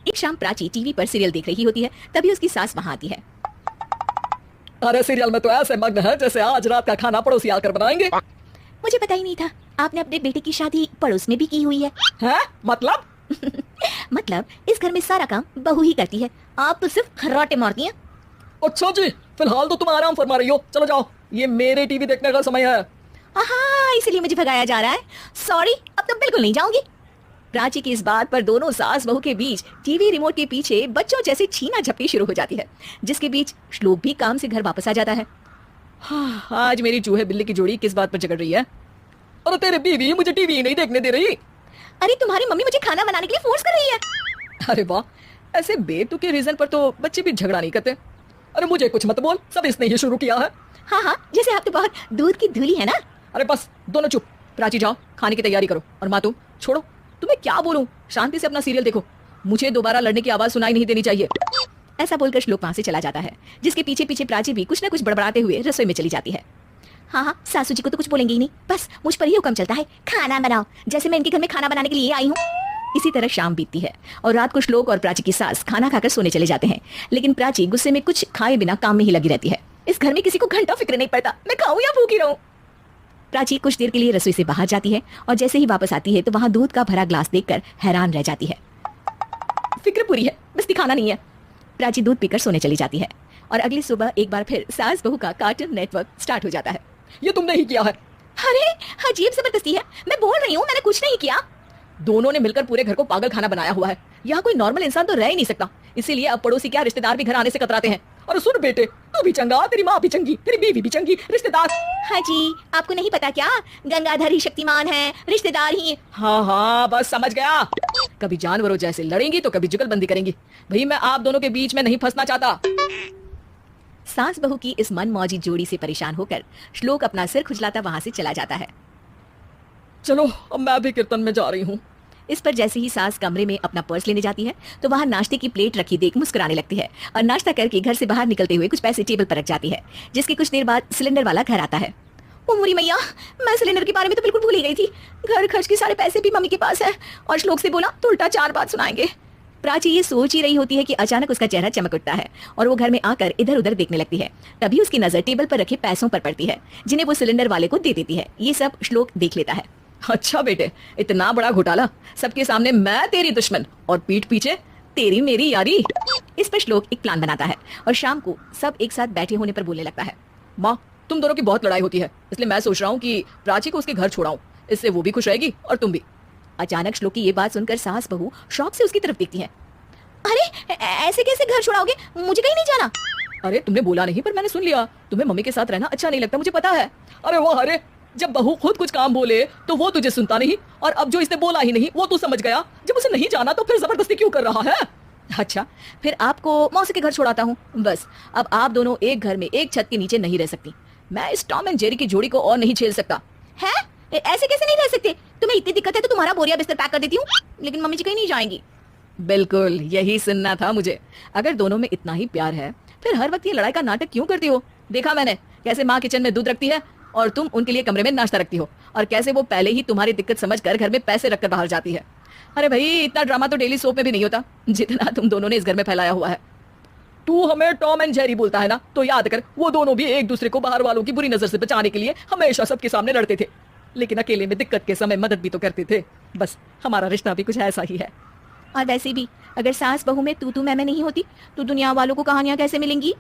एक शाम प्राची टीवी पर सीरियल देख रही होती है, तभी उसकी सास वहां आती है। अरे सीरियल में तो ऐसे मग्न है जैसे आज रात का खाना पड़ोसी आकर बनाएंगे। मुझे पता ही नहीं था आपने अपने बेटे की शादी पड़ोस में भी की हुई है। हैं? मतलब? मतलब इस घर में सारा काम बहू ही करती है, आप तो सिर्फ खर्राटे मारती हैं। अच्छा जी, फिलहाल तो तुम आराम फरमा रही हो, चलो जाओ, ये मेरे टीवी देखने का समय है। हाँ, इसलिए मुझे भगाया जा रहा है। सॉरी, अब तो बिल्कुल नहीं जाऊंगी। प्राची की इस बात पर दोनों सास बहू के बीच टीवी रिमोट के पीछे बच्चों जैसी छीना झपटी शुरू हो जाती है, जिसके बीच श्लोक भी काम से घर वापस आ जाता है। हाँ, आज मेरी चूहे बिल्ली की जोड़ी किस बात पर झगड़ रही है? अरे तेरे बीवी मुझे टीवी नहीं देखने दे रही। अरे तुम्हारी मम्मी मुझे खाना बनाने के लिए फोर्स कर रही है। अरे वाह, ऐसे बेतुके रीजन पर तो बच्चे भी झगड़ा नहीं करते। अरे मुझे कुछ मत बोल, सब इसने ही शुरू किया है। हाँ हाँ, जैसे आप तो बहुत दूध की धूली है ना। अरे बस दोनों चुप। प्राची जाओ, खाने की तैयारी करो। और माँ तुम छोड़ो, तुम्हें क्या बोलूं, शांति से अपना सीरियल देखो, मुझे दोबारा लड़ने की आवाज सुनाई नहीं देनी चाहिए। ऐसा बोलकर श्लोक वहां से चला जाता है, जिसके पीछे पीछे प्राची भी कुछ न कुछ बड़बड़ाते हुए रसोई में चली जाती है। हाँ हाँ, सासू जी को तो कुछ बोलेंगे ही नहीं, बस मुझ पर ही हुक्म चलता है, खाना बनाओ, जैसे मैं इनके घर में खाना बनाने के लिए आई हूँ। इसी तरह शाम बीतती है और रात को श्लोक और प्राची की सास खाना खाकर सोने चले जाते हैं, लेकिन प्राची गुस्से में कुछ खाए बिना काम में ही लगी रहती है। इस घर में किसी को घंटा फिक्र नहीं पड़ता, मैं खाऊं या भूखी रहूं। प्राची कुछ देर के लिए रसोई से बाहर जाती है और जैसे ही वापस आती है तो वहां दूध का भरा ग्लास देखकर हैरान रह जाती है। फिक्र पूरी है, बस दिखाना नहीं है। प्राची दूध पीकर सोने चली जाती है और अगली सुबह एक बार फिर सास बहू का कार्टून नेटवर्क स्टार्ट हो जाता है। ये तुमने ही किया है। अरे अजीब जबरदस्ती है, मैं बोल रही हूँ मैंने कुछ नहीं किया। दोनों ने मिलकर पूरे घर को पागल खाना बनाया हुआ है। यहाँ कोई नॉर्मल इंसान तो रह ही नहीं सकता, इसीलिए अब पड़ोसी क्या रिश्तेदार भी घर आने से कतराते हैं। और सुन बेटे, तू भी चंगा, तेरी माँ भी चंगी, तेरी बीवी भी चंगी, रिश्तेदार। हाँ जी, आपको नहीं पता क्या, गंगाधर ही शक्तिमान है, रिश्तेदार ही। हाँ हाँ, बस समझ गया। कभी जानवरों जैसे लड़ेंगी तो कभी जुगलबंदी करेंगी। भाई मैं आप दोनों के बीच में नहीं फंसना चाहता। सास बहू की इस मनमौजी जोड़ी से परेशान होकर श्लोक अपना सिर खुजलाता वहां से चला जाता है। चलो अब मैं भी कीर्तन में जा रही हूँ। इस पर जैसे ही सास कमरे में अपना पर्स लेने जाती है तो वहां नाश्ते की प्लेट रखी देख मुस्कुराने लगती है और नाश्ता करके घर से बाहर निकलते हुए कुछ पैसे टेबल पर रख जाती है, जिसके कुछ देर बाद सिलेंडर वाला घर आता है। ओ मोरी मैया, मैं सिलेंडर के बारे में तो बिल्कुल भूल ही गई थी। घर खर्च के सारे पैसे भी मम्मी के पास है और श्लोक से बोला तो उल्टा 4 बात सुनाएंगे। प्राची ये सोच ही रही होती है कि अचानक उसका चेहरा चमक उठता है और वो घर में आकर इधर उधर देखने लगती है। तभी उसकी नजर टेबल पर रखे पैसों पर पड़ती है, जिन्हें वो सिलेंडर वाले को दे देती है। ये सब श्लोक देख लेता है। अच्छा बेटे, इतना बड़ा घोटाला, सबके सामने मैं तेरी दुश्मन और पीठ पीछे तेरी मेरी यारी। इस पर श्लोक एक प्लान बनाता है और शाम को सब एक साथ बैठे होने पर बोलने लगता है। माँ, तुम दोनों की बहुत लड़ाई होती है, इसलिए मैं सोच रहा हूँ कि प्राची को उसके घर छोड़ाऊं, इससे वो भी खुश रहेगी और तुम भी। अचानक श्लोक की ये बात सुनकर सास बहू शौक से उसकी तरफ देखती है। अरे ऐसे कैसे घर छुड़ाओगे, मुझे कहीं नहीं जाना। अरे तुमने बोला नहीं पर मैंने सुन लिया, तुम्हें मम्मी के साथ रहना अच्छा नहीं लगता, मुझे पता है। अरे वाह, अरे जब बहू खुद कुछ काम बोले तो वो तुझे सुनता नहीं, और अब जो इसने बोला ही नहीं वो तू समझ गया। जब उसे नहीं जाना तो फिर जबरदस्ती क्यों कर रहा है? अच्छा, फिर आपको मौसी के घर छोड़ाता हूँ। बस अब आप दोनों एक घर में एक छत के नीचे नहीं रह सकती। मैं इस टॉम एंड जेरी की जोड़ी को और नहीं झेल सकता। है? ऐसे कैसे नहीं रह सकते? तुम्हें इतनी दिक्कत है तो तुम्हारा बोरिया बिस्तर पैक कर देती हूँ, लेकिन मम्मी जी कहीं नहीं जाएंगी। बिल्कुल यही सुनना था मुझे। अगर दोनों में इतना ही प्यार है फिर हर वक्त ये लड़ाई का नाटक क्यों करती हो? देखा मैंने कैसे माँ किचन में दूध रखती है और तुम उनके लिए कमरे में नाश्ता रखती हो, और कैसे वो पहले ही तुम्हारी दिक्कत समझकर घर में पैसे रखकर बाहर जाती है। अरे भाई, इतना ड्रामा तो डेली सोप में भी नहीं होता जितना तुम दोनों ने इस घर में फैलाया हुआ है। तू हमें टॉम एंड जेरी बोलता है ना, तो याद कर वो दोनों भी एक दूसरे को बाहर वालों की बुरी नजर से बचाने के लिए हमेशा सबके सामने लड़ते थे, लेकिन अकेले में दिक्कत के समय मदद भी तो करते थे। बस हमारा रिश्ता भी कुछ ऐसा ही है। और वैसे भी अगर सास बहू में तू मैं नहीं होती तो दुनिया वालों को कहानियां कैसे मिलेंगी?